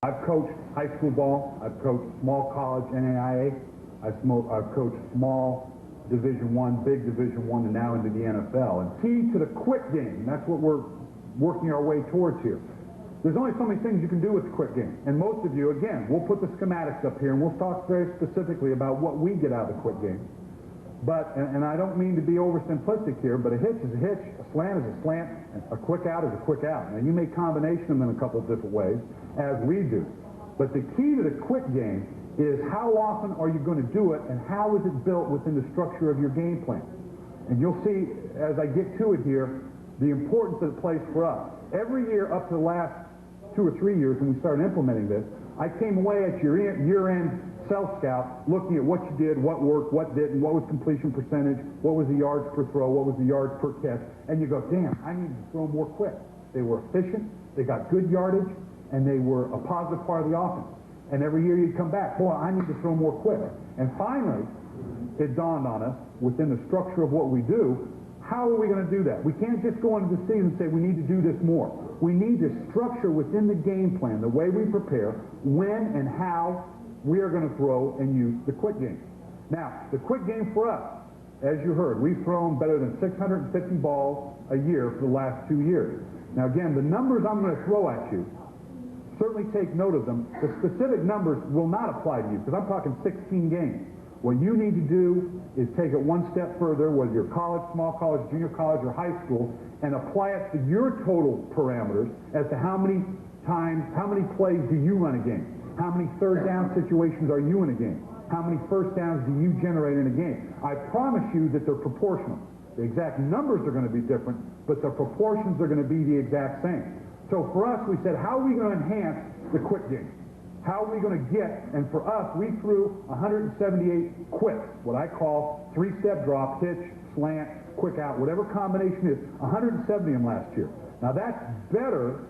I've coached high school ball. I've coached small college NAIA. I've coached small Division I, big Division I, and now into the NFL. And key to the quick game, that's what we're working our way towards here. There's only so many things you can do with the quick game. And most of you, again, we'll put the schematics up here and we'll talk very specifically about what we get out of the quick game. But, and I don't mean to be oversimplistic here, but a hitch is a hitch, a slant is a slant, and a quick out is a quick out. Now you may combination them in a couple of different ways, as we do. But the key to the quick game is how often are you going to do it and how is it built within the structure of your game plan. And you'll see as I get to it here, the importance that it plays for us. Every year up to the last 2 or 3 years when we started implementing this, I came away at your year-end self-scout looking at what you did, what worked, what didn't, what was completion percentage, what was the yards per throw, what was the yards per catch, and you go, damn, I need to throw more quick. They were efficient, they got good yardage, and they were a positive part of the offense. And every year you'd come back, boy, I need to throw more quick. And finally, it dawned on us, within the structure of what we do, how are we going to do that? We can't just go into the season and say we need to do this more. We need to structure within the game plan, the way we prepare, when and how we are going to throw and use the quick game. Now, the quick game for us, as you heard, we've thrown better than 650 balls a year for the last 2 years. Now, again, the numbers I'm going to throw at you, certainly take note of them. The specific numbers will not apply to you because I'm talking 16 games. What you need to do is take it one step further, whether you're college, small college, junior college, or high school, and apply it to your total parameters as to how many times, how many plays do you run a game? How many third down situations are you in a game? How many first downs do you generate in a game? I promise you that they're proportional. The exact numbers are going to be different, but the proportions are going to be the exact same. So for us, we said, how are we going to enhance the quick game? How are we going to get, and for us, we threw 178 quicks, what I call three-step drop, hitch, slant, quick out, whatever combination is, 170 of them last year. Now that's better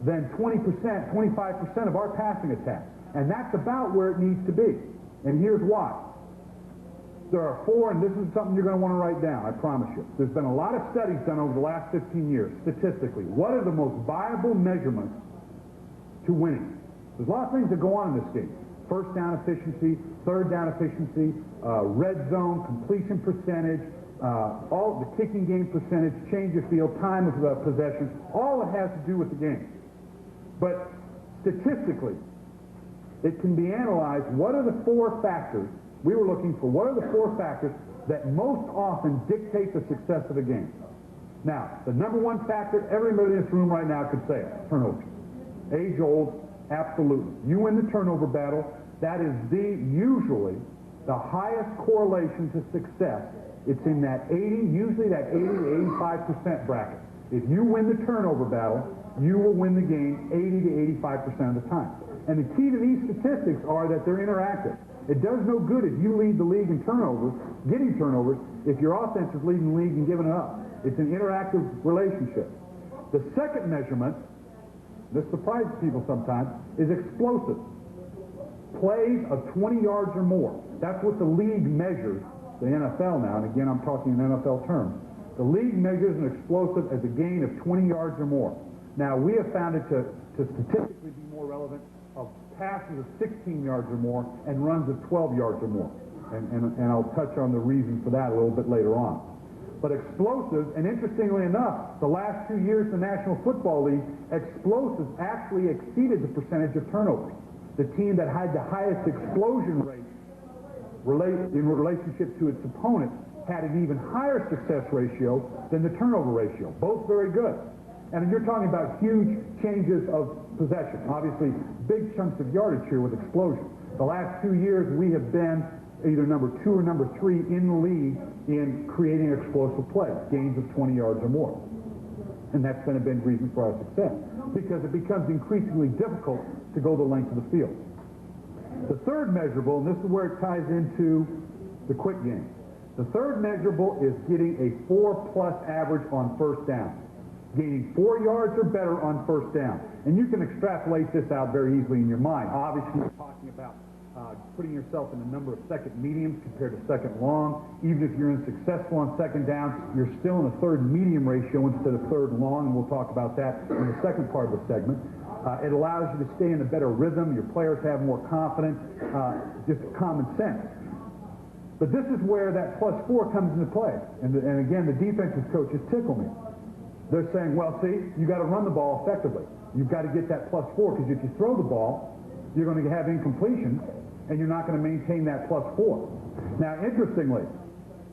than 20%, 25% of our passing attacks. And that's about where it needs to be. And here's why. There are 4, and this is something you're going to want to write down, I promise you. There's been a lot of studies done over the last 15 years, statistically. What are the most viable measurements to winning? There's a lot of things that go on in this game. First down efficiency, third down efficiency, red zone, completion percentage, all the kicking game percentage, change of field, time of possession, all it has to do with the game. But statistically, it can be analyzed, what are the 4 factors, we were looking for, what are the 4 factors that most often dictate the success of a game? Now, the number 1 factor, everybody in this room right now could say it, turnovers. Age old, absolutely. You win the turnover battle, that is usually the highest correlation to success. It's in that 80, usually that 80 to 85% bracket. If you win the turnover battle, you will win the game 80 to 85% of the time. And the key to these statistics are that they're interactive. It does no good if you lead the league in turnovers, getting turnovers, if your offense is leading the league and giving it up. It's an interactive relationship. The second measurement, this surprises people sometimes, is explosive. Plays of 20 yards or more. That's what the league measures, the NFL now, and again I'm talking in NFL terms. The league measures an explosive as a gain of 20 yards or more. Now, we have found it to statistically be more relevant of passes of 16 yards or more and runs of 12 yards or more. And I'll touch on the reason for that a little bit later on. But explosives, and interestingly enough, the last 2 years in the National Football League, explosives actually exceeded the percentage of turnovers. The team that had the highest explosion rate in relationship to its opponent had an even higher success ratio than the turnover ratio. Both very good. And you're talking about huge changes of possession. Obviously, big chunks of yardage here with explosion. The last 2 years, we have been either number 2 or number 3 in the league in creating explosive plays, gains of 20 yards or more. And that's been a big reason for our success, because it becomes increasingly difficult to go the length of the field. The third measurable, and this is where it ties into the quick game. The third measurable is getting a 4+ average on first down. Gaining 4 yards or better on first down. And you can extrapolate this out very easily in your mind. Obviously, you're talking about putting yourself in a number of second mediums compared to second long. Even if you're unsuccessful on second down, you're still in a third medium ratio instead of third long, and we'll talk about that in the second part of the segment. It allows you to stay in a better rhythm. Your players have more confidence, just common sense. But this is where that +4 comes into play. And again, the defensive coaches tickle me. They're saying, well, see, you got to run the ball effectively. You've got to get that +4, because if you throw the ball, you're going to have incompletions, and you're not going to maintain that +4. Now, interestingly,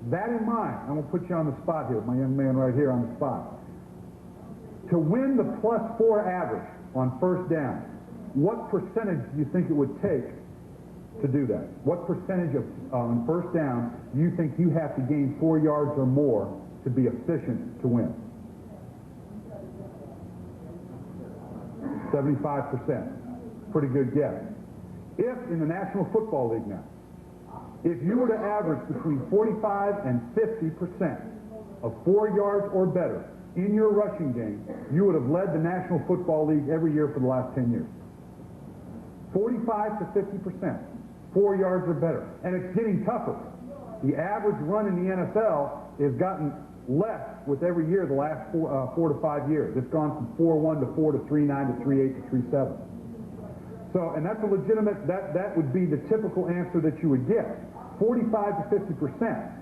that in mind, I'm going to put you on the spot here, my young man right here on the spot. To win the +4 average on first down, what percentage do you think it would take to do that? What percentage of on first down do you think you have to gain 4 yards or more to be efficient to win? 75%. Pretty good guess. If in the National Football League now, if you were to average between 45 and 50% of 4 yards or better in your rushing game, you would have led the National Football League every year for the last 10 years. 45 to 50%, 4 yards or better. And it's getting tougher. The average run in the NFL has gotten less with every year the last 4 to 5 years. It's gone from 4-1 to 4 to 3-9 to 3-8 to 3-7. So, and that's a legitimate, that would be the typical answer that you would get. 45 to 50%.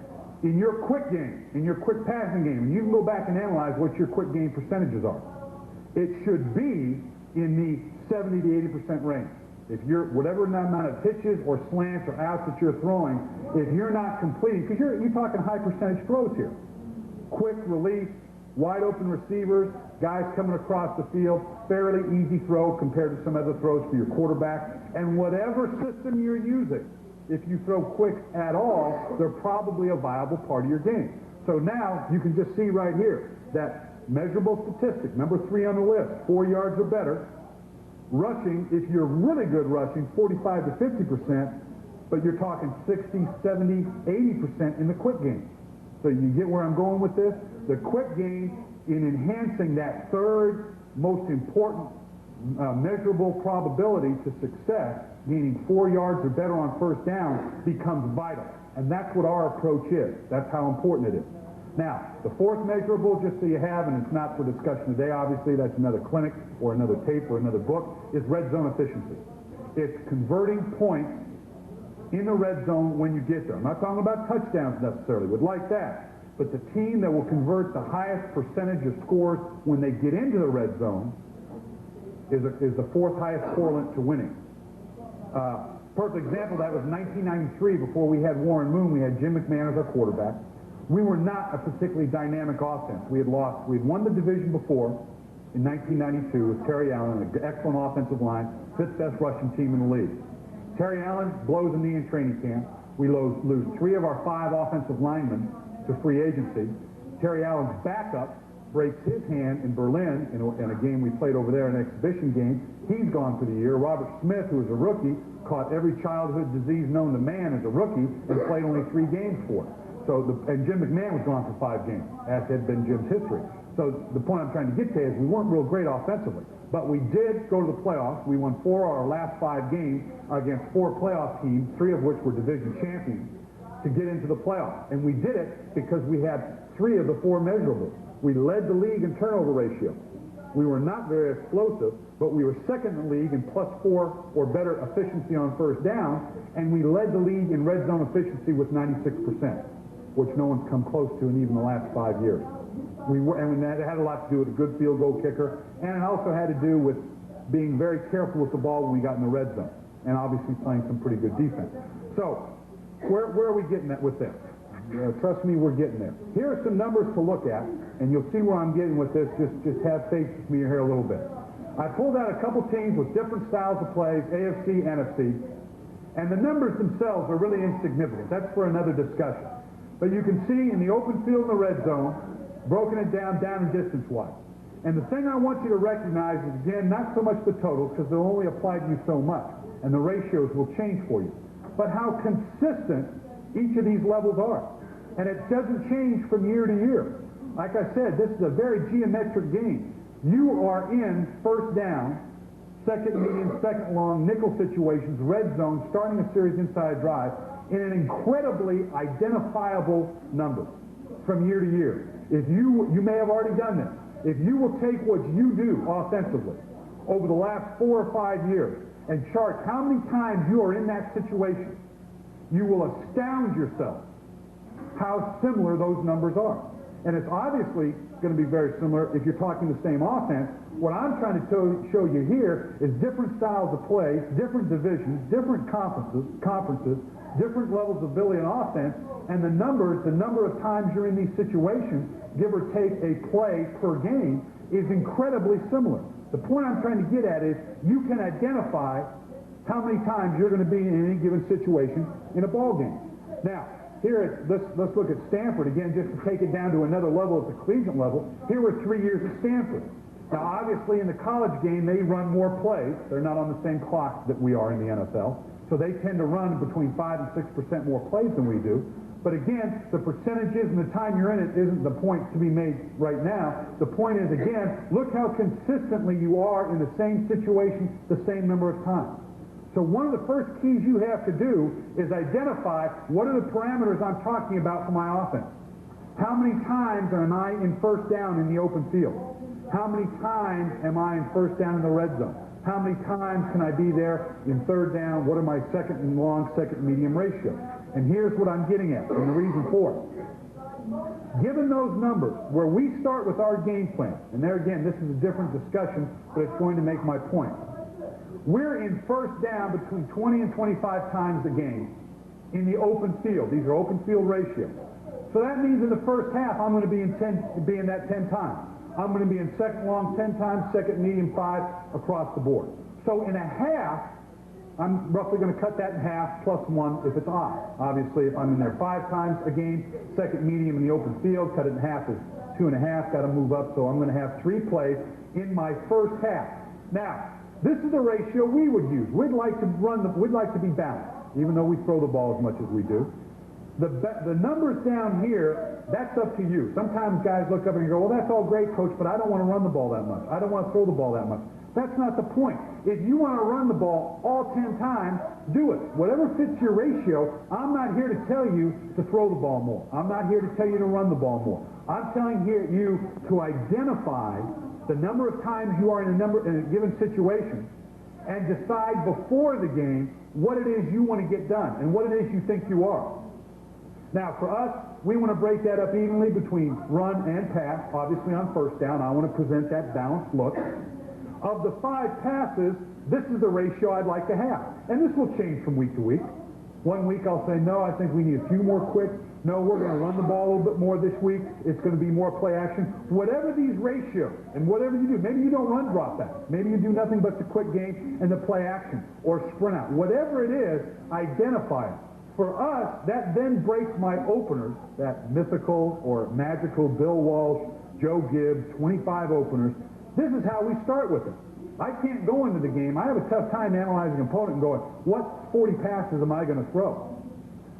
In your quick game, in your quick passing game, and you can go back and analyze what your quick game percentages are. It should be in the 70 to 80% range. If you're, whatever amount of pitches or slants or outs that you're throwing, if you're not completing, because you're talking high percentage throws here. Quick release, wide open receivers, guys coming across the field, fairly easy throw compared to some other throws for your quarterback. And whatever system you're using, if you throw quick at all, they're probably a viable part of your game. So now you can just see right here that measurable statistic, number 3 on the list, 4 yards or better. Rushing, if you're really good rushing, 45 to 50%, but you're talking 60, 70, 80% in the quick game. So you get where I'm going with this? The quick game, in enhancing that third most important measurable probability to success, meaning 4 yards or better on first down, becomes vital. And that's what our approach is. That's how important it is. Now, the fourth measurable, just so you have, and it's not for discussion today, obviously, that's another clinic or another tape or another book, is red zone efficiency. It's converting points in the red zone when you get there. I'm not talking about touchdowns necessarily, would like that. But the team that will convert the highest percentage of scores when they get into the red zone is the fourth highest correlate to winning. Perfect example of that was 1993, before we had Warren Moon, we had Jim McMahon as our quarterback. We were not a particularly dynamic offense. We had won the division before in 1992 with Terry Allen, an excellent offensive line, fifth best rushing team in the league. Terry Allen blows a knee in training camp. We lose 3 of our 5 offensive linemen to free agency. Terry Allen's backup breaks his hand in Berlin in a game we played over there, an exhibition game. He's gone for the year. Robert Smith, who was a rookie, caught every childhood disease known to man as a rookie and played only 3 games for it. And Jim McMahon was gone for 5 games, as had been Jim's history. So the point I'm trying to get to is we weren't real great offensively, but we did go to the playoffs. We won 4 of our last 5 games against 4 playoff teams, 3 of which were division champions, to get into the playoffs. And we did it because we had 3 of the 4 measurables. We led the league in turnover ratio. We were not very explosive, but we were second in the league in +4 or better efficiency on first down, and we led the league in red zone efficiency with 96%, which no one's come close to in even the last 5 years. And that had a lot to do with a good field goal kicker, and it also had to do with being very careful with the ball when we got in the red zone, and obviously playing some pretty good defense. So, where are we getting at with this? Trust me, we're getting there. Here are some numbers to look at, and you'll see where I'm getting with this. Just have faith with me here a little bit. I pulled out a couple teams with different styles of plays, AFC, NFC, and the numbers themselves are really insignificant. That's for another discussion. But you can see in the open field in the red zone, broken it down and distance-wise. And the thing I want you to recognize is, again, not so much the totals, because they'll only apply to you so much, and the ratios will change for you, but how consistent each of these levels are. And it doesn't change from year to year. Like I said, this is a very geometric game. You are in first down, second medium, second long, nickel situations, red zone, starting a series inside drive, in an incredibly identifiable number from year to year. If you may have already done this. If you will take what you do offensively, over the last 4 or 5 years and chart how many times you are in that situation, you will astound yourself how similar those numbers are. And it's obviously going to be very similar if you're talking the same offense. What I'm trying to show you here is different styles of play, different divisions, different conferences, different levels of ability and offense, and the number of times you're in these situations, give or take a play per game, is incredibly similar. The point I'm trying to get at is you can identify how many times you're going to be in any given situation in a ball game. Now, let's look at Stanford again, just to take it down to another level at the collegiate level. Here were 3 years at Stanford. Now, obviously, in the college game, they run more plays. They're not on the same clock that we are in the NFL, so they tend to run between 5 and 6% more plays than we do. But again, the percentages and the time you're in it isn't the point to be made right now. The point is, again, look how consistently you are in the same situation the same number of times. So one of the first keys you have to do is identify what are the parameters I'm talking about for my offense. How many times am I in first down in the open field? How many times am I in first down in the red zone? How many times can I be there in third down? What are my second and long, second medium ratio? And here's what I'm getting at, and the reason for it. Given those numbers, where we start with our game plan, and there again, this is a different discussion, but it's going to make my point. We're in first down between 20 and 25 times a game in the open field. These are open field ratios. So that means in the first half, I'm going to be in that 10 times. I'm going to be in second long 10 times, second medium 5 across the board. So in a half, I'm roughly going to cut that in half plus 1 if it's odd. Obviously, if I'm in there 5 times a game, second medium in the open field, cut it in half is 2.5, got to move up, so I'm going to have 3 plays in my first half. Now, this is the ratio we would use. We'd like to be balanced, even though we throw the ball as much as we do. The numbers down here, that's up to you. Sometimes guys look up and go, well, that's all great, Coach, but I don't want to run the ball that much. I don't want to throw the ball that much. That's not the point. If you want to run the ball all 10 times, do it. Whatever fits your ratio, I'm not here to tell you to throw the ball more. I'm not here to tell you to run the ball more. I'm telling you to identify the number of times you are in a given situation and decide before the game what it is you want to get done and what it is you think you are. Now, for us, we want to break that up evenly between run and pass. Obviously, on first down, I want to present that balanced look. Of the 5 passes, this is the ratio I'd like to have. And this will change from week to week. One week I'll say, no, I think we need a few more quicks. No, we're going to run the ball a little bit more this week. It's going to be more play action. Whatever these ratios and whatever you do, maybe you don't run drop back. Maybe you do nothing but the quick game and the play action or sprint out. Whatever it is, identify it. For us, that then breaks my openers, that mythical or magical Bill Walsh, Joe Gibbs, 25 openers. This is how we start with it. I can't go into the game. I have a tough time analyzing an opponent and going, what 40 passes am I going to throw?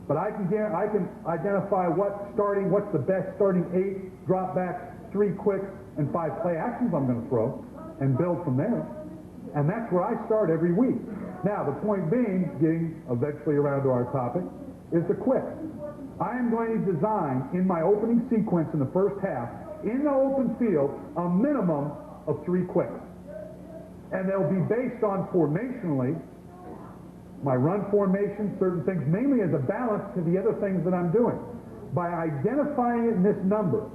But I can identify what's the best starting 8 drop backs, 3 quicks, and 5 play actions I'm going to throw, and build from there. And that's where I start every week. Now, the point being, getting eventually around to our topic, is the quick. I am going to design in my opening sequence in the first half, in the open field, a minimum of 3 quicks. And they'll be based on formationally, my run formation, certain things, mainly as a balance to the other things that I'm doing. By identifying it in this number,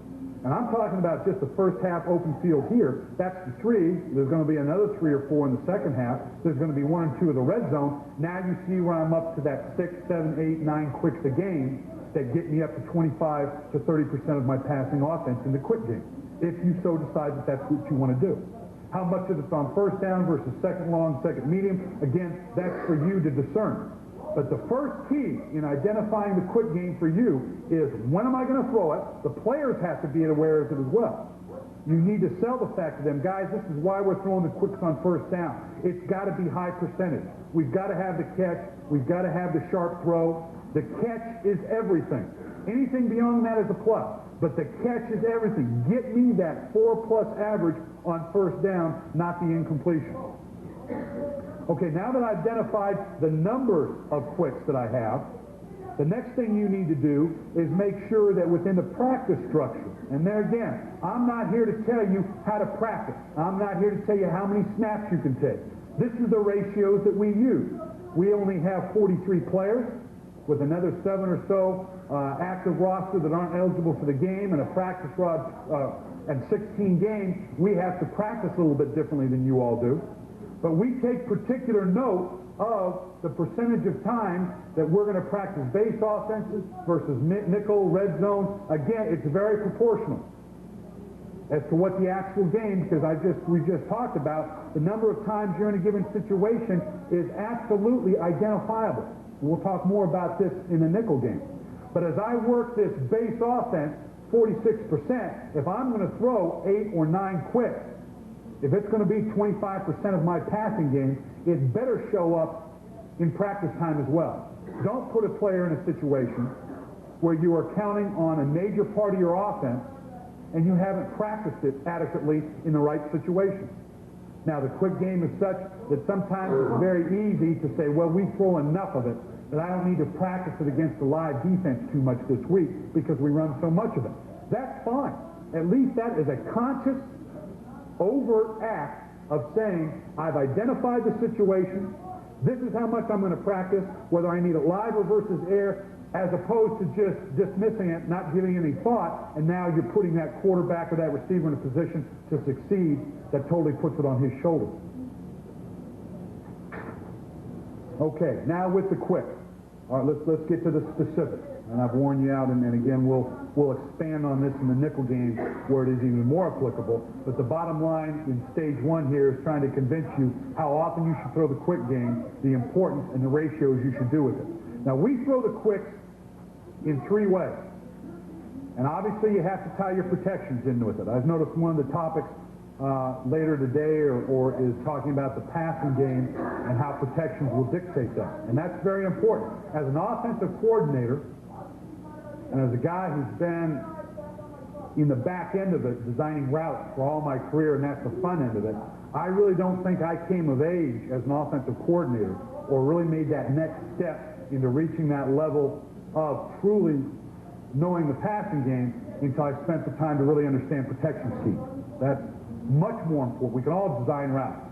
and I'm talking about just the first half open field here, that's the 3. There's going to be another 3 or 4 in the second half. There's going to be 1 or 2 of the red zone. Now you see where I'm up to that 6, 7, 8, 9 quicks a game that get me up to 25 to 30% of my passing offense in the quick game, if you so decide that that's what you want to do. How much of it's on first down versus second long, second medium, again, that's for you to discern. But the first key in identifying the quick game for you is, when am I going to throw it? The players have to be aware of it as well. You need to sell the fact to them, guys, this is why we're throwing the quicks on first down. It's got to be high percentage. We've got to have the catch. We've got to have the sharp throw. The catch is everything. Anything beyond that is a plus. But the catch is everything. Get me that 4+ average on first down, not the incompletion. Okay, now that I've identified the number of quicks that I have, the next thing you need to do is make sure that within the practice structure, and there again, I'm not here to tell you how to practice. I'm not here to tell you how many snaps you can take. This is the ratios that we use. We only have 43 players with another 7 or so active roster that aren't eligible for the game and a practice rod and 16 games. We have to practice a little bit differently than you all do. But we take particular note of the percentage of time that we're going to practice base offenses versus nickel, red zone. Again, it's very proportional as to what the actual game, because we just talked about the number of times you're in a given situation is absolutely identifiable. We'll talk more about this in the nickel game. But as I work this base offense, 46%, if I'm going to throw 8 or 9 quicks, if it's going to be 25% of my passing game, it better show up in practice time as well. Don't put a player in a situation where you are counting on a major part of your offense and you haven't practiced it adequately in the right situation. Now, the quick game is such that sometimes it's very easy to say, well, we throw enough of it that I don't need to practice it against the live defense too much this week because we run so much of it. That's fine. At least that is a conscious, overt act of saying, I've identified the situation, this is how much I'm going to practice, whether I need it live or versus air, as opposed to just dismissing it, not giving any thought, and now you're putting that quarterback or that receiver in a position to succeed that totally puts it on his shoulders. Okay, now with the quick. All right, let's get to the specifics. And I've worn you out, and again, we'll expand on this in the nickel game where it is even more applicable. But the bottom line in stage 1 here is trying to convince you how often you should throw the quick game, the importance, and the ratios you should do with it. Now, we throw the quicks in 3 ways. And obviously, you have to tie your protections in with it. I've noticed one of the topics later today or is talking about the passing game and how protections will dictate that. And that's very important. As an offensive coordinator, and as a guy who's been in the back end of it, designing routes for all my career, and that's the fun end of it, I really don't think I came of age as an offensive coordinator or really made that next step into reaching that level of truly knowing the passing game until I spent the time to really understand protection schemes. That's much more important. We can all design routes,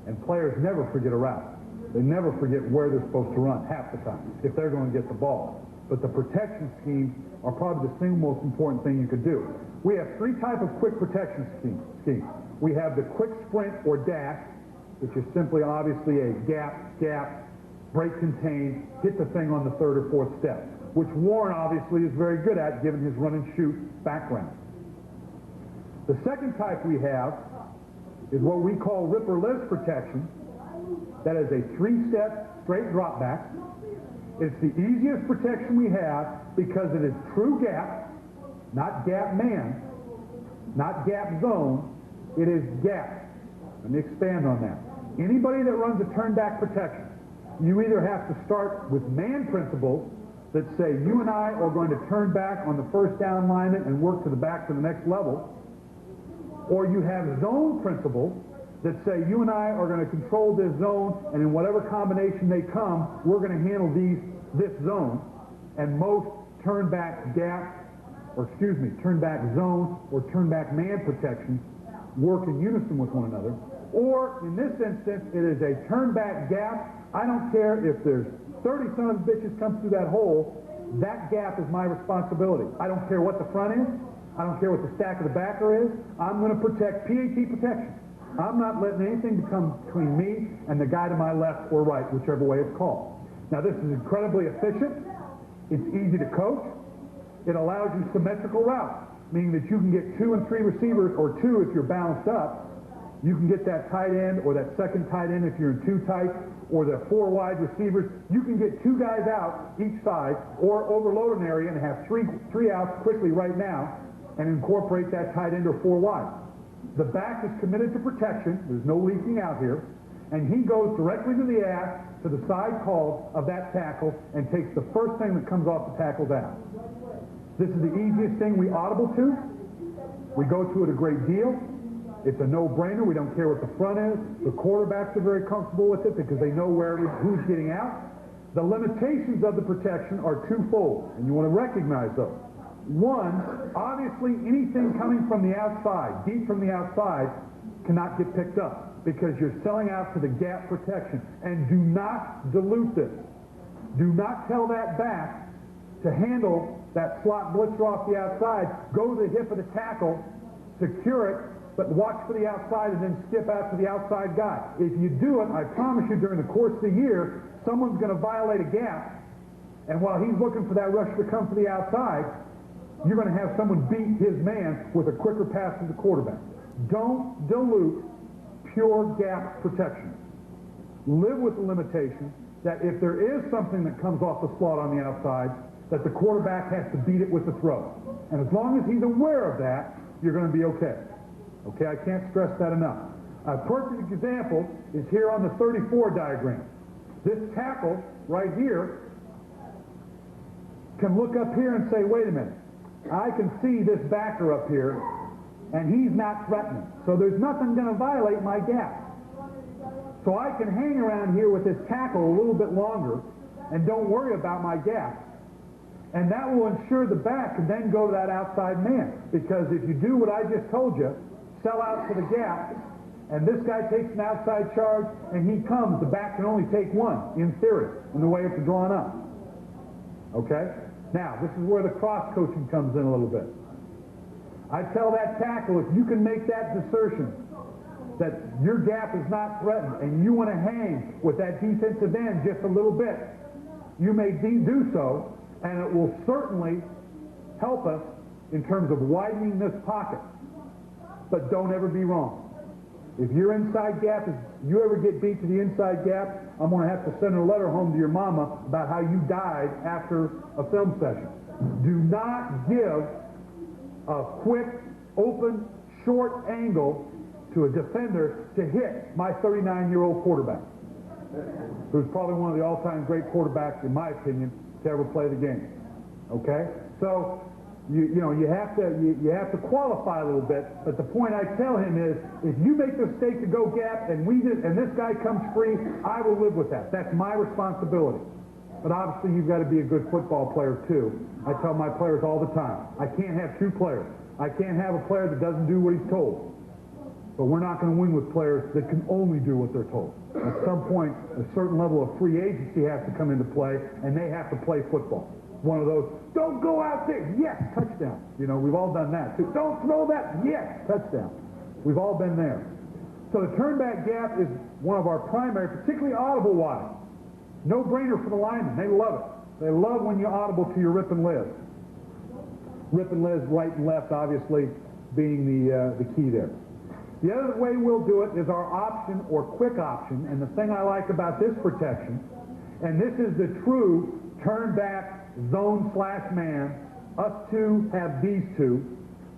and players never forget a route. They never forget where they're supposed to run half the time if they're going to get the ball. But the protection schemes are probably the single most important thing you could do. We have 3 types of quick protection schemes. We have the quick sprint or dash, which is simply obviously a gap, break contain, hit the thing on the 3rd or 4th step, which Warren obviously is very good at given his run and shoot background. The second type we have is what we call rip or lift protection. That is a 3-step straight drop back. It's the easiest protection we have because it is true gap, not gap man, not gap zone. It is gap. Let me expand on that. Anybody that runs a turn back protection, you either have to start with man principles that say you and I are going to turn back on the first down lineman and work to the back to the next level, or you have zone principles that say you and I are going to control this zone, and in whatever combination they come, we're going to handle this zone. And most turn back zone or turn back man protections work in unison with one another. Or in this instance, it is a turn back gap. I don't care if there's 30 son of bitches come through that hole, that gap is my responsibility. I don't care what the front is. I don't care what the stack of the backer is. I'm going to protect PAT protection. I'm not letting anything come between me and the guy to my left or right, whichever way it's called. Now, this is incredibly efficient. It's easy to coach. It allows you symmetrical routes, meaning that you can get 2 and 3 receivers, or 2 if you're balanced up. You can get that tight end or that second tight end if you're in 2 tight, or the 4 wide receivers. You can get 2 guys out each side, or overload an area and have 3 outs quickly right now and incorporate that tight end or 4 wide. The back is committed to protection. There's no leaking out here. And he goes directly to the ass, to the side call of that tackle, and takes the first thing that comes off the tackle's ass. This is the easiest thing we audible to. We go to it a great deal. It's a no-brainer. We don't care what the front is. The quarterbacks are very comfortable with it because they know who's getting out. The limitations of the protection are twofold, and you want to recognize those. One, obviously anything coming from the outside, deep from the outside, cannot get picked up because you're selling out to the gap protection. And do not dilute this. Do not tell that back to handle that slot blitzer off the outside, go to the hip of the tackle, secure it, but watch for the outside and then skip out to the outside guy. If you do it, I promise you during the course of the year, someone's going to violate a gap, and while he's looking for that rusher to come to the outside, you're going to have someone beat his man with a quicker pass to the quarterback. Don't dilute pure gap protection. Live with the limitation that if there is something that comes off the slot on the outside, that the quarterback has to beat it with the throw. And as long as he's aware of that, you're going to be okay. Okay, I can't stress that enough. A perfect example is here on the 34 diagram. This tackle right here can look up here and say, wait a minute, I can see this backer up here, and he's not threatening. So there's nothing going to violate my gap. So I can hang around here with this tackle a little bit longer and don't worry about my gap. And that will ensure the back can then go to that outside man. Because if you do what I just told you, sell out to the gap, and this guy takes an outside charge, and he comes, the back can only take one, in theory, in the way it's drawn up. Okay? Now, this is where the cross-coaching comes in a little bit. I tell that tackle, if you can make that assertion that your gap is not threatened, and you want to hang with that defensive end just a little bit, you may do so, and it will certainly help us in terms of widening this pocket. But don't ever be wrong. If your inside gap, if you ever get beat to the inside gap, I'm going to have to send a letter home to your mama about how you died after a film session. Do not give a quick, open, short angle to a defender to hit my 39-year-old quarterback, who's probably one of the all-time great quarterbacks, in my opinion, to ever play the game. Okay? So you have to qualify a little bit, but the point I tell him is, if you make the mistake to go gap and this guy comes free, I will live with that. That's my responsibility. But obviously you've got to be a good football player too. I tell my players all the time, I can't have two players. I can't have a player that doesn't do what he's told. But we're not going to win with players that can only do what they're told. At some point, a certain level of free agency has to come into play, and they have to play football. One of those, don't go out there, yes, touchdown. You know, we've all done that too. Don't throw that, yes, touchdown. We've all been there. So the turnback gap is one of our primary, particularly audible wide. No-brainer for the linemen. They love it. They love when you audible to your rip and live. Rip and live, right and left, obviously, being the key there. The other way we'll do it is our option or quick option, and the thing I like about this protection, and this is the true turn back zone slash man, us two have these two.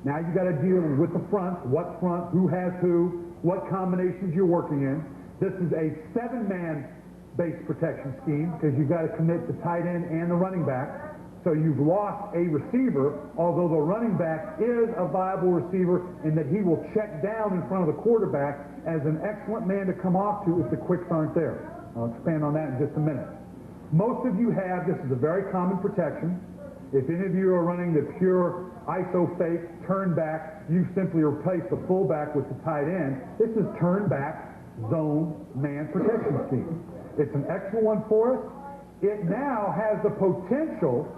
Now you've got to deal with the front, what front, who has who, what combinations you're working in. This is a 7-man base protection scheme because you've got to commit the tight end and the running back. So you've lost a receiver, although the running back is a viable receiver in that he will check down in front of the quarterback as an excellent man to come off to if the quicks aren't there. I'll expand on that in just a minute. Most of you have, this is a very common protection. If any of you are running the pure ISO fake, turn back, you simply replace the fullback with the tight end. This is turn back zone man protection scheme. It's an excellent one for us. It now has the potential,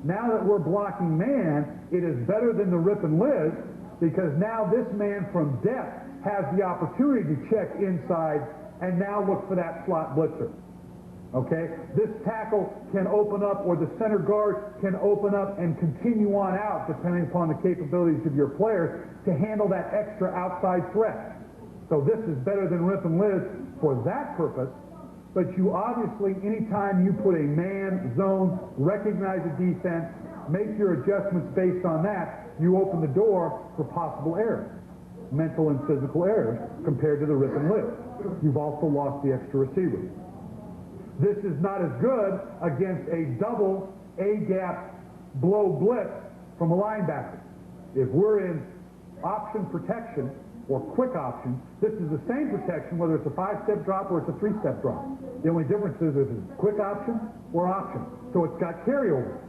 now that we're blocking man, it is better than the rip and live because now this man from depth has the opportunity to check inside and now look for that slot blitzer. Okay? This tackle can open up, or the center guard can open up and continue on out, depending upon the capabilities of your players, to handle that extra outside threat. So this is better than rip and live for that purpose. But you obviously, anytime you put a man zone, recognize a defense, make your adjustments based on that, you open the door for possible errors, mental and physical errors, compared to the rip and live. You've also lost the extra receiver. This is not as good against a double A-gap blow blitz from a linebacker. If we're in option protection, or quick option, this is the same protection whether it's a 5-step drop or it's a 3-step drop. The only difference is if it's quick option or option. So it's got carryover.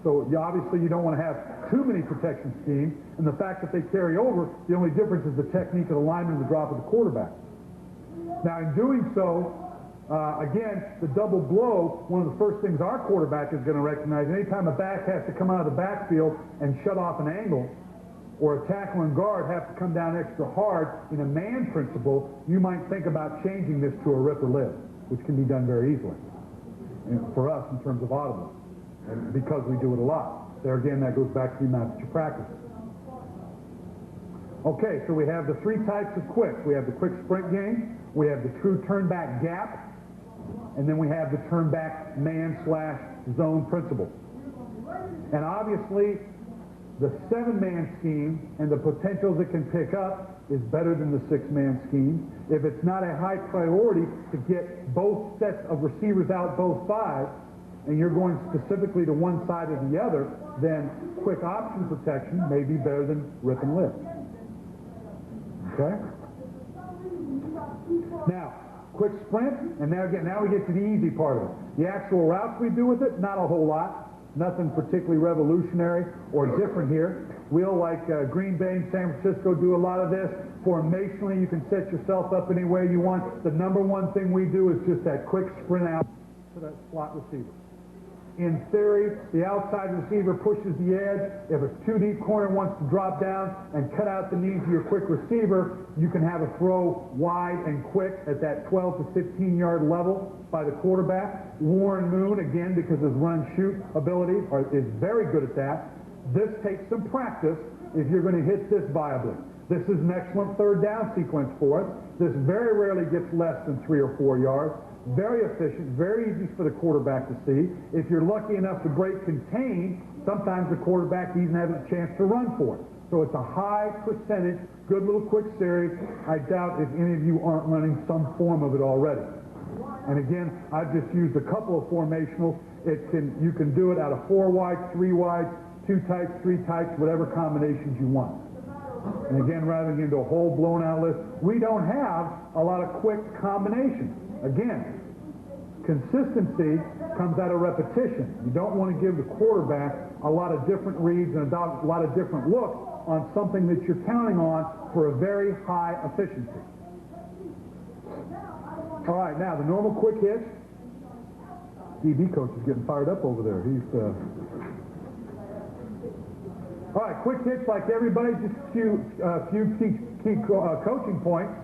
So obviously you don't want to have too many protection schemes, and the fact that they carry over, the only difference is the technique of the lineman and the drop of the quarterback. Now, in doing so, again, the double blow, one of the first things our quarterback is going to recognize, anytime a back has to come out of the backfield and shut off an angle, or a tackle and guard have to come down extra hard in a man principle, you might think about changing this to a rip or lift, which can be done very easily for us in terms of audible, and because we do it a lot. There again, that goes back to the amount that you practice it. Okay, so we have the three types of quicks. We have the quick sprint game, we have the true turn back gap, and then we have the turn back man/zone principle. And obviously, the 7-man scheme and the potentials it can pick up is better than the 6-man scheme. If it's not a high priority to get both sets of receivers out both sides, and you're going specifically to one side or the other, then quick option protection may be better than rip and lift. Okay? Now, quick sprint, and now we get to the easy part of it. The actual routes we do with it, not a whole lot. Nothing particularly revolutionary or different here. We'll, like Green Bay and San Francisco, do a lot of this. Formationally, you can set yourself up any way you want. The number one thing we do is just that quick sprint out to that slot receiver. In theory, the outside receiver pushes the edge. If a two-deep corner wants to drop down and cut out the knees of your quick receiver, you can have a throw wide and quick at that 12 to 15-yard level by the quarterback. Warren Moon, again, because his run-shoot ability is very good at that. This takes some practice if you're going to hit this viably. This is an excellent third down sequence for us. This very rarely gets less than 3 or 4 yards. Very efficient, very easy for the quarterback to see. If you're lucky enough to break contain, sometimes the quarterback even has a chance to run for it. So it's a high percentage, good little quick series. I doubt if any of you aren't running some form of it already. And again, I've just used a couple of formationals. You can do it out of 4 wide, 3 wide, 2 types, 3 types, whatever combinations you want. And again, rather than get into a whole blown out list, we don't have a lot of quick combinations. Again, consistency comes out of repetition. You don't want to give the quarterback a lot of different reads and a lot of different looks on something that you're counting on for a very high efficiency. All right, now the normal quick hitch. DB coach is getting fired up over there. All right, quick hitch like everybody, just a few key coaching points.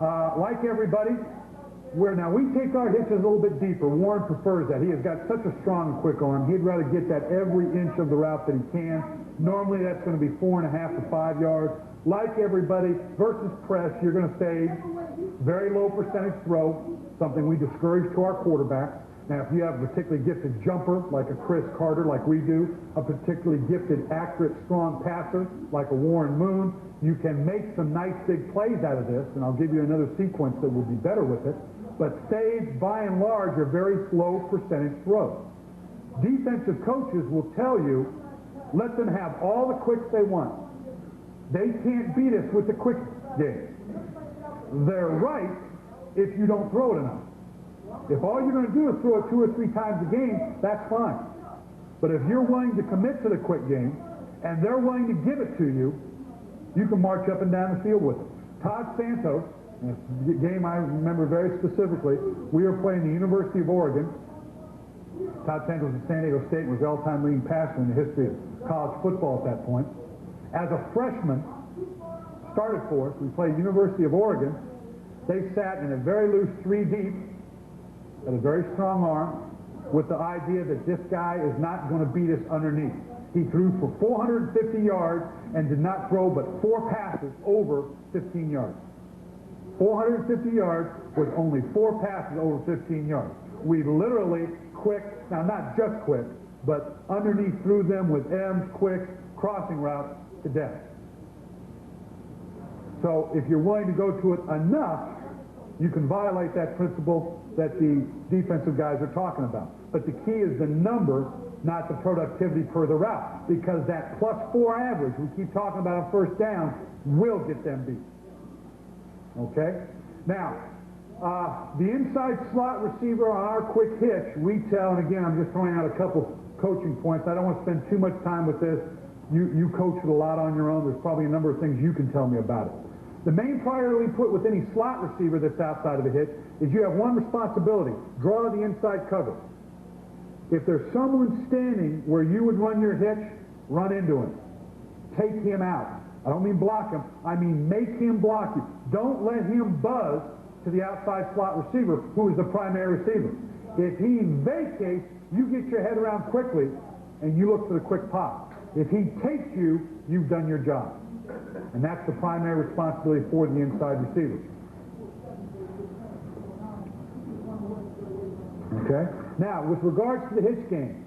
Like everybody, now we take our hitches a little bit deeper. Warren prefers that. He has got such a strong and quick arm. He'd rather get that every inch of the route that he can. Normally that's going to be 4.5 to 5 yards. Like everybody, versus press, you're going to say very low percentage throw, something we discourage to our quarterbacks. Now, if you have a particularly gifted jumper, like a Chris Carter, like we do, a particularly gifted, accurate, strong passer, like a Warren Moon, you can make some nice big plays out of this, and I'll give you another sequence that will be better with it. But saves, by and large, are very slow percentage throws. Defensive coaches will tell you, let them have all the quicks they want. They can't beat us with the quick game. They're right if you don't throw it enough. If all you're going to do is throw it 2 or 3 times a game, that's fine. But if you're willing to commit to the quick game, and they're willing to give it to you, you can march up and down the field with it. Todd Santos, a game I remember very specifically, we were playing the University of Oregon. Todd Santos at San Diego State was the all-time leading passer in the history of college football at that point. As a freshman, started for us, we played University of Oregon. They sat in a very loose 3 deep, had a very strong arm, with the idea that this guy is not going to beat us underneath. He threw for 450 yards and did not throw but 4 passes over 15 yards. 450 yards with only 4 passes over 15 yards. We literally quick, now not just quick, but underneath threw them with M's, quicks, crossing routes to death. So if you're willing to go to it enough, you can violate that principle that the defensive guys are talking about. But the key is the number, not the productivity per the route, because that +4 average we keep talking about on first down will get them beat. Okay? Now, the inside slot receiver on our quick hitch, we tell, and again, I'm just throwing out a couple coaching points. I don't want to spend too much time with this. You coach it a lot on your own. There's probably a number of things you can tell me about it. The main priority we put with any slot receiver that's outside of the hitch is you have one responsibility: draw the inside cover. If there's someone standing where you would run your hitch, run into him. Take him out. I don't mean block him. I mean make him block you. Don't let him buzz to the outside slot receiver, who is the primary receiver. If he vacates, you get your head around quickly and you look for the quick pop. If he takes you, you've done your job. And that's the primary responsibility for the inside receiver. Okay? Now, with regards to the hitch game,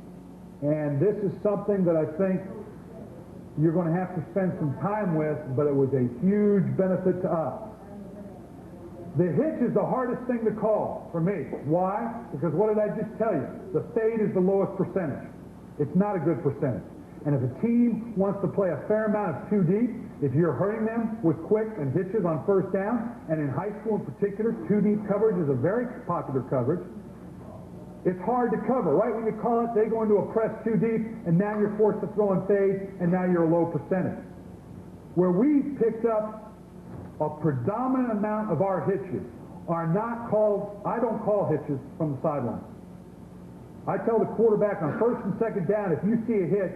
and this is something that I think you're going to have to spend some time with, but it was a huge benefit to us. The hitch is the hardest thing to call for me. Why? Because what did I just tell you? The fade is the lowest percentage. It's not a good percentage. And if a team wants to play a fair amount of 2 deep, if you're hurting them with quicks and hitches on first down, and in high school in particular, 2 deep coverage is a very popular coverage, it's hard to cover. Right when you call it, they go into a press 2 deep, and now you're forced to throw in fade, and now you're a low percentage. Where we picked up a predominant amount of our hitches are not called, I don't call hitches from the sideline. I tell the quarterback on first and second down, if you see a hitch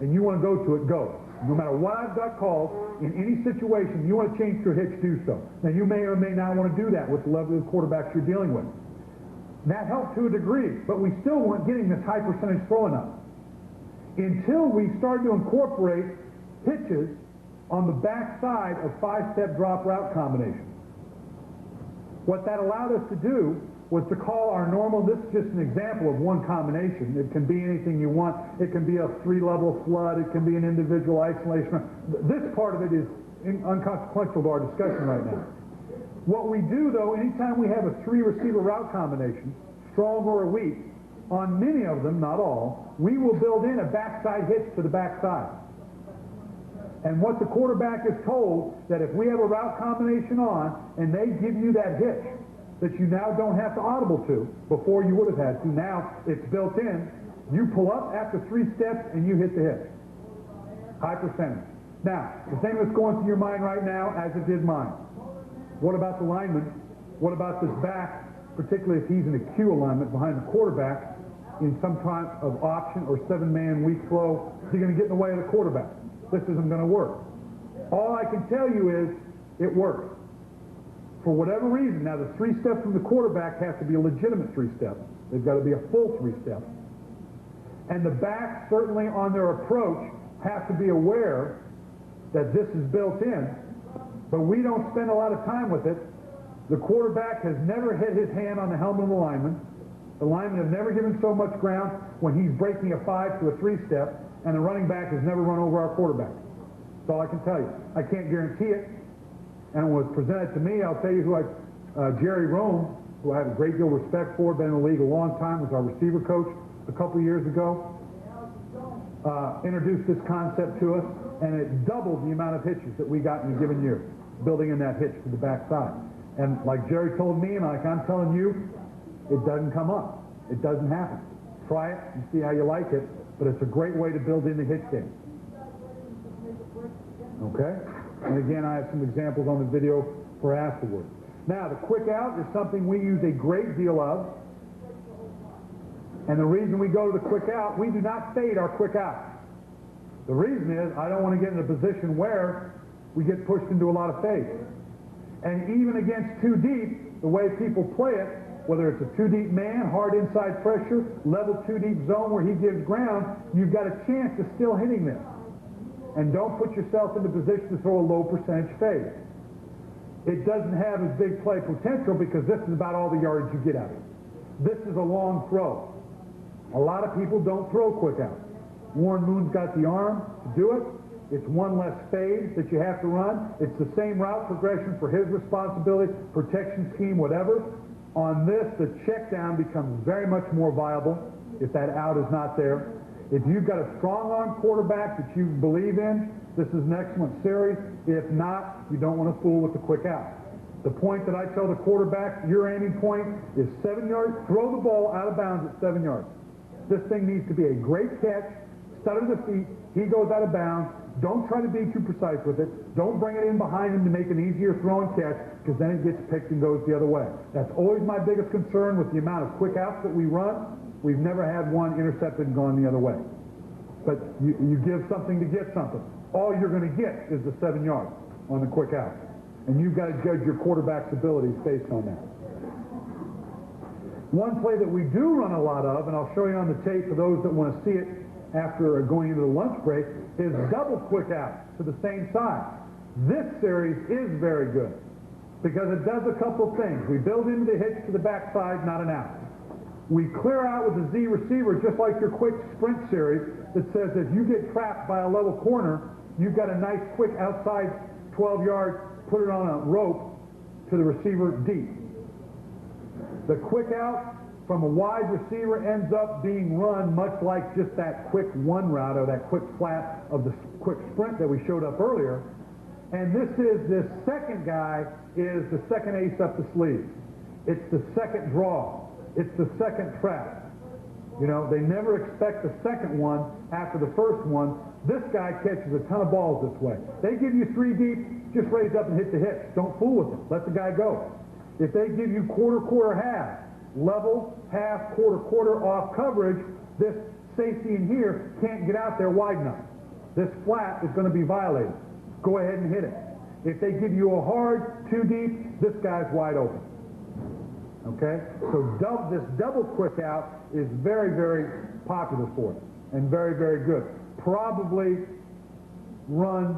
and you want to go to it, go. No matter what I've got called, in any situation, you want to change to a hitch, do so. Now, you may or may not want to do that with the level of quarterbacks you're dealing with. That helped to a degree, but we still weren't getting this high percentage throw enough. Until we started to incorporate hitches on the backside of 5-step drop route combinations. What that allowed us to do was to call our normal, this is just an example of one combination. It can be anything you want. It can be a 3-level flood. It can be an individual isolation. This part of it is inconsequential to our discussion right now. What we do, though, anytime we have a 3-receiver route combination, strong or weak, on many of them, not all, we will build in a backside hitch to the backside. And what the quarterback is told, that if we have a route combination on and they give you that hitch that you now don't have to audible to, before you would have had to, now it's built in, you pull up after 3 steps and you hit the hitch. High percentage. Now, the thing that's going through your mind right now, as it did mine, what about the lineman? What about this back, particularly if he's in a Q alignment behind the quarterback in some kind of option or 7-man weak flow? Is he going to get in the way of the quarterback? This isn't going to work. All I can tell you is it works. For whatever reason, now the 3 steps from the quarterback have to be a legitimate 3 steps. They've got to be a full 3 steps. And the backs, certainly on their approach, have to be aware that this is built in, but we don't spend a lot of time with it. The quarterback has never hit his hand on the helmet of the lineman. The linemen have never given so much ground when he's breaking a 5 to a 3-step, and the running back has never run over our quarterback. That's all I can tell you. I can't guarantee it. And it was presented to me, I'll tell you who Jerry Rome, who I have a great deal of respect for, been in the league a long time, was our receiver coach a couple of years ago, introduced this concept to us, and it doubled the amount of hitches that we got in a given year, building in that hitch to the backside. And like Jerry told me, and like I'm telling you, it doesn't come up. It doesn't happen. Try it and see how you like it, but it's a great way to build in the hitch game. Okay? And again, I have some examples on the video for afterward. Now, the quick out is something we use a great deal of. And the reason we go to the quick out, we do not fade our quick out. The reason is I don't want to get in a position where we get pushed into a lot of fade. And even against 2 deep, the way people play it, whether it's a 2 deep man, hard inside pressure, level 2 deep zone where he gives ground, you've got a chance of still hitting this. And don't put yourself in the position to throw a low percentage fade. It doesn't have as big play potential because this is about all the yardage you get out of it. This is a long throw. A lot of people don't throw quick out. Warren Moon's got the arm to do it. It's one less fade that you have to run. It's the same route progression for his responsibility, protection scheme, whatever. On this, the check down becomes very much more viable if that out is not there. If you've got a strong arm quarterback that you believe in, this is an excellent series. If not, you don't want to fool with the quick out. The point that I tell the quarterback, your aiming point is 7 yards. Throw the ball out of bounds at 7 yards. This thing needs to be a great catch, stutter the feet, he goes out of bounds. Don't try to be too precise with it. Don't bring it in behind him to make an easier throw and catch, because then it gets picked and goes the other way. That's always my biggest concern with the amount of quick outs that we run. We've never had one intercepted and gone the other way. But you give something to get something. All you're going to get is the 7 yards on the quick out. And you've got to judge your quarterback's abilities based on that. One play that we do run a lot of, and I'll show you on the tape for those that want to see it after going into the lunch break, is double quick out to the same side. This series is very good because it does a couple of things. We build into the hitch to the backside, not an out. We clear out with the Z receiver just like your quick sprint series that says if you get trapped by a level corner, you've got a nice quick outside 12 yards, put it on a rope to the receiver deep. The quick out from a wide receiver ends up being run much like just that quick one route or that quick flat of the quick sprint that we showed up earlier. And this second guy is the second ace up the sleeve. It's the second draw. It's the second trap. You know, they never expect the second one after the first one. This guy catches a ton of balls this way. They give you 3 deep, just raise up and hit the hitch. Don't fool with them. Let the guy go. If they give you quarter, quarter, half, level, half, quarter, quarter off coverage, this safety in here can't get out there wide enough. This flat is going to be violated. Go ahead and hit it. If they give you a hard 2 deep, this guy's wide open. Okay? So this double quick out is very, very popular for us and very, very good. Probably run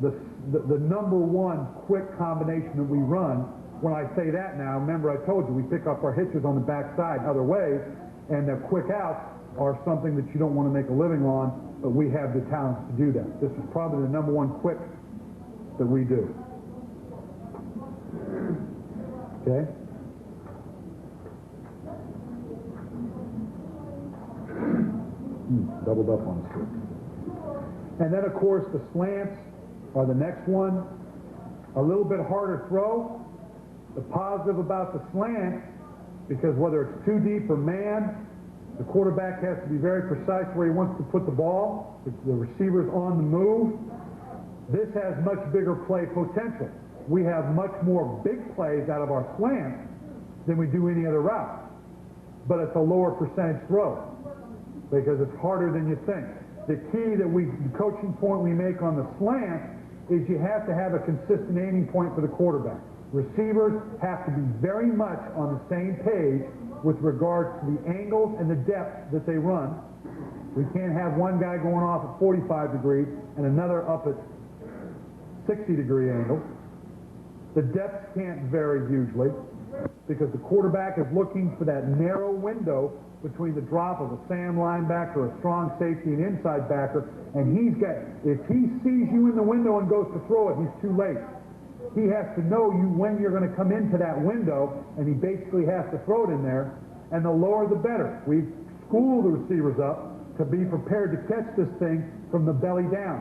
the number one quick combination that we run. When I say that now, remember I told you we pick up our hitches on the backside other ways, and the quick outs are something that you don't want to make a living on, but we have the talents to do that. This is probably the number one quick that we do. Okay? Doubled up on us. And then, of course, the slants are the next one. A little bit harder throw. The positive about the slant, because whether it's 2 deep or man, the quarterback has to be very precise where he wants to put the ball. The receiver's on the move. This has much bigger play potential. We have much more big plays out of our slant than we do any other route. But it's a lower percentage throw because it's harder than you think. The key that the coaching point we make on the slant is you have to have a consistent aiming point for the quarterback. Receivers have to be very much on the same page with regards to the angles and the depth that they run. We can't have one guy going off at 45 degrees and another up at 60-degree angle. The depth can't vary hugely because the quarterback is looking for that narrow window between the drop of a Sam linebacker, a strong safety, and inside backer, and if he sees you in the window and goes to throw it, he's too late. He has to know you when you're going to come into that window, and he basically has to throw it in there, and the lower the better. We school the receivers up to be prepared to catch this thing from the belly down,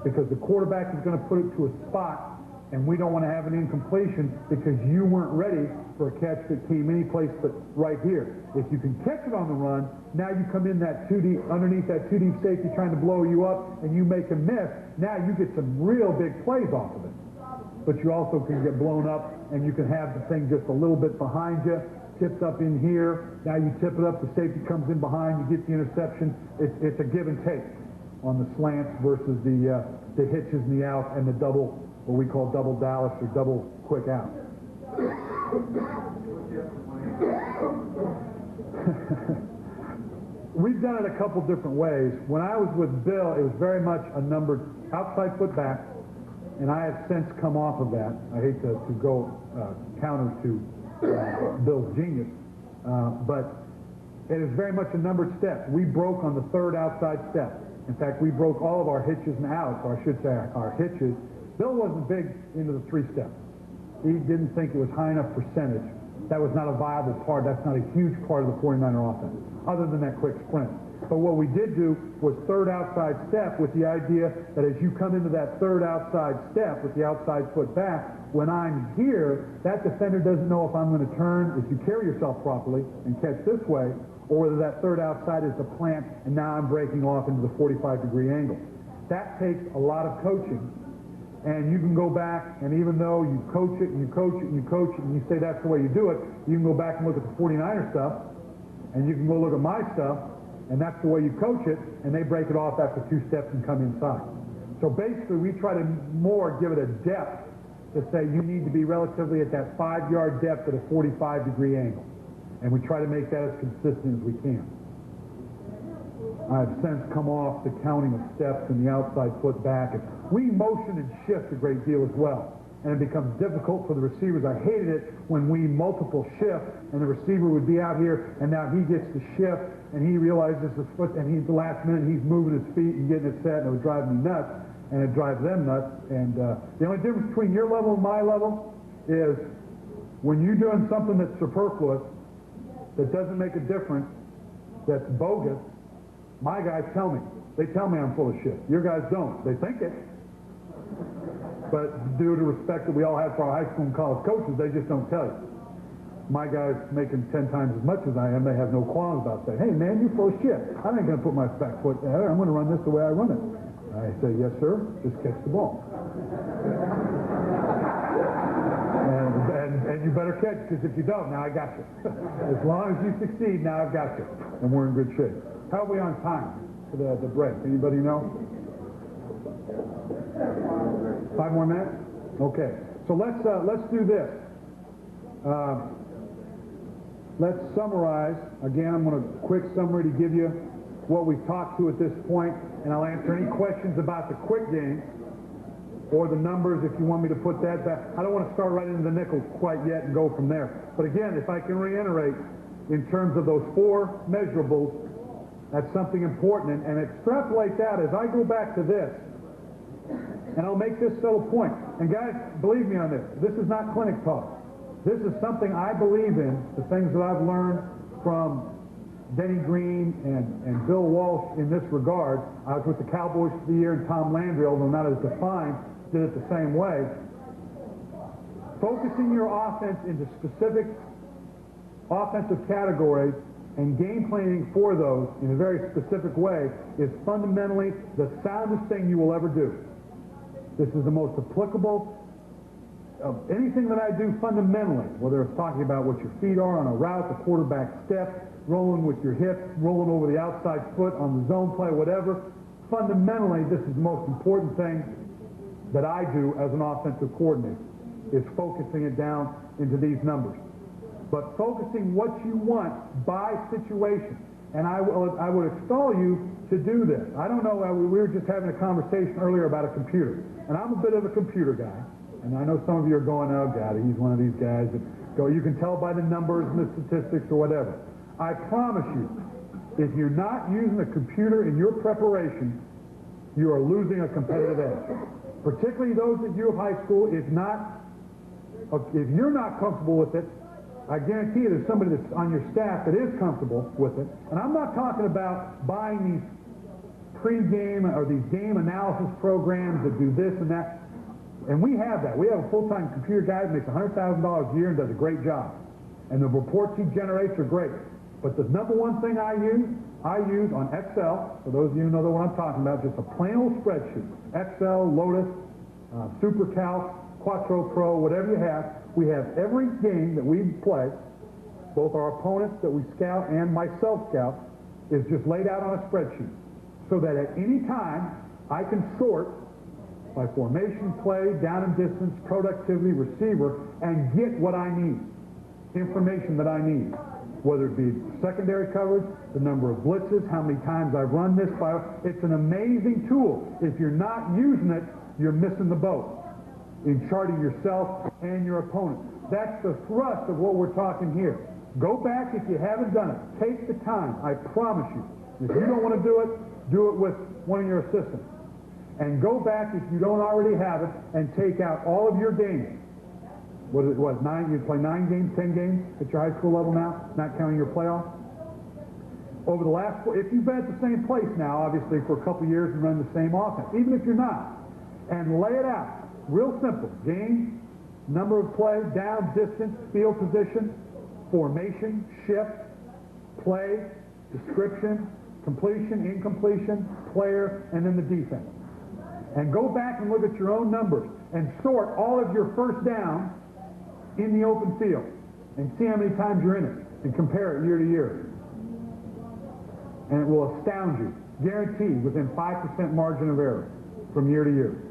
because the quarterback is going to put it to a spot, and we don't want to have an incompletion because you weren't ready for a catch that came any place but right here. If you can catch it on the run, now you come in that 2 deep, underneath that 2 deep safety trying to blow you up, and you make a miss. Now you get some real big plays off of it. But you also can get blown up, and you can have the thing just a little bit behind you, tipped up in here. Now you tip it up, the safety comes in behind, you get the interception. It's a give and take on the slants versus the hitches and the out and the double, what we call double Dallas or double quick out. We've done it a couple different ways. When I was with Bill, it was very much a numbered outside foot back, and I have since come off of that. I hate to go counter to Bill's genius, but it is very much a numbered step. We broke on the 3rd outside step. In fact, we broke all of our hitches and outs, or I should say our hitches. Bill wasn't big into the 3 steps. He didn't think it was high enough percentage. That was not a viable part. That's not a huge part of the 49er offense, other than that quick sprint. But what we did do was third outside step with the idea that as you come into that third outside step with the outside foot back, when I'm here, that defender doesn't know if I'm going to turn, if you carry yourself properly and catch this way, or whether that third outside is the plant and now I'm breaking off into the 45-degree angle. That takes a lot of coaching. And you can go back, and even though you coach it and you coach it and you coach it and you say that's the way you do it, you can go back and look at the 49er stuff, and you can go look at my stuff, and that's the way you coach it, and they break it off after 2 steps and come inside. So basically, we try to more give it a depth to say you need to be relatively at that 5-yard depth at a 45-degree angle. And we try to make that as consistent as we can. I've since come off the counting of steps and the outside foot back. And we motion and shift a great deal as well. And it becomes difficult for the receivers. I hated it when we multiple shift and the receiver would be out here and now he gets to shift and he realizes his foot and he's the last minute he's moving his feet and getting it set, and it would drive me nuts and it drives them nuts. And the only difference between your level and my level is when you're doing something that's superfluous, that doesn't make a difference, that's bogus, my guys tell me. They tell me I'm full of shit. Your guys don't. They think it. But due to respect that we all have for our high school and college coaches, they just don't tell you. My guys making 10 times as much as I am, they have no qualms about saying, hey man, you're full of shit. I ain't going to put my back foot there. I'm going to run this the way I run it. I say, yes sir, just catch the ball. And you better catch, because if you don't, now I got you. As long as you succeed, now I've got you. And we're in good shape. How are we on time for the break? Anybody know? 5 more minutes? Okay. So let's do this. Let's summarize. Again, I'm going to quick summary to give you what we've talked to at this point, and I'll answer any questions about the quick game or the numbers if you want me to put that back. I don't want to start right into the nickel quite yet and go from there. But again, if I can reiterate, in terms of those 4 measurables, that's something important. And extrapolate that as I go back to this, and I'll make this subtle point. And guys, believe me on this. This is not clinic talk. This is something I believe in, the things that I've learned from Denny Green and Bill Walsh in this regard. I was with the Cowboys for the year, and Tom Landry, although not as defined, did it the same way. Focusing your offense into specific offensive categories and game planning for those in a very specific way is fundamentally the soundest thing you will ever do. This is the most applicable of anything that I do fundamentally, whether it's talking about what your feet are on a route, the quarterback step, rolling with your hips, rolling over the outside foot on the zone play, whatever. Fundamentally, this is the most important thing that I do as an offensive coordinator, is focusing it down into these numbers. But focusing what you want by situation. And I would extol you to do this. I don't know, we were just having a conversation earlier about a computer. And I'm a bit of a computer guy. And I know some of you are going, oh God, he's one of these guys that go, you can tell by the numbers and the statistics or whatever. I promise you, if you're not using a computer in your preparation, you are losing a competitive edge. Particularly those of you of high school, if you're not comfortable with it, I guarantee you there's somebody that's on your staff that is comfortable with it. And I'm not talking about buying these pre-game or these game analysis programs that do this and that. And we have that. We have a full-time computer guy that makes $100,000 a year and does a great job. And the reports he generates are great. But the number one thing I use on Excel, for those of you who know what I'm talking about, just a plain old spreadsheet. Excel, Lotus, SuperCalc, Quattro Pro, whatever you have. We have every game that we play, both our opponents that we scout and myself scout, is just laid out on a spreadsheet. So that at any time, I can sort by formation, play, down and distance, productivity, receiver, and get what I need. Information that I need. Whether it be secondary coverage, the number of blitzes, how many times I've run this by. It's an amazing tool. If you're not using it, you're missing the boat in charting yourself and your opponent. That's the thrust of what we're talking here. Go back if you haven't done it. Take the time. I promise you. If you don't want to do it with one of your assistants. And go back if you don't already have it and take out all of your games. What, you play 9 games, 10 games at your high school level now, not counting your playoff? Over the last, if you've been at the same place now, obviously for a couple years and run the same offense, even if you're not, and lay it out, real simple, game, number of play, down, distance, field position, formation, shift, play, description, completion, incompletion, player, and then the defense. And go back and look at your own numbers and sort all of your first down in the open field and see how many times you're in it and compare it year to year. And it will astound you, guaranteed, within 5% margin of error from year to year.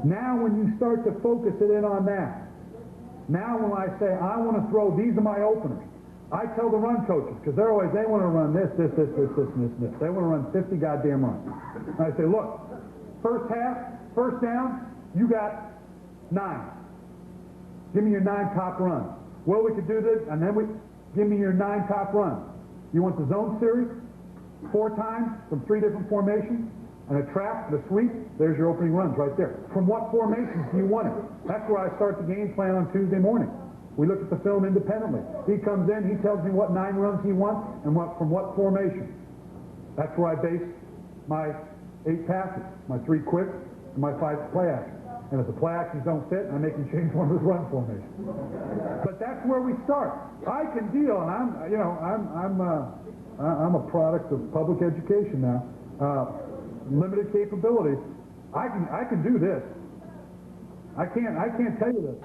Now when you start to focus it in on that, now when I say I want to throw, these are my openers, I tell the run coaches, because they want to run this, and this. They want to run 50 goddamn runs. And I say, look, first half, first down, you got 9. Give me your 9 top runs. Well, we could do this, and then give me your 9 top runs. You want the zone series? 4 times from 3 different formations, and a trap, and a sweep, there's your opening runs right there. From what formations do you want it? That's where I start the game plan on Tuesday morning. We look at the film independently. He comes in, he tells me what 9 runs he wants, and from what formation. That's where I base my 8 passes, my 3 quick, and my 5 play actions. And if the play actions don't fit, I make him change one of his run formations. But that's where we start. I can deal, and I'm a product of public education now. Limited capabilities. I can do this. I can't tell you this.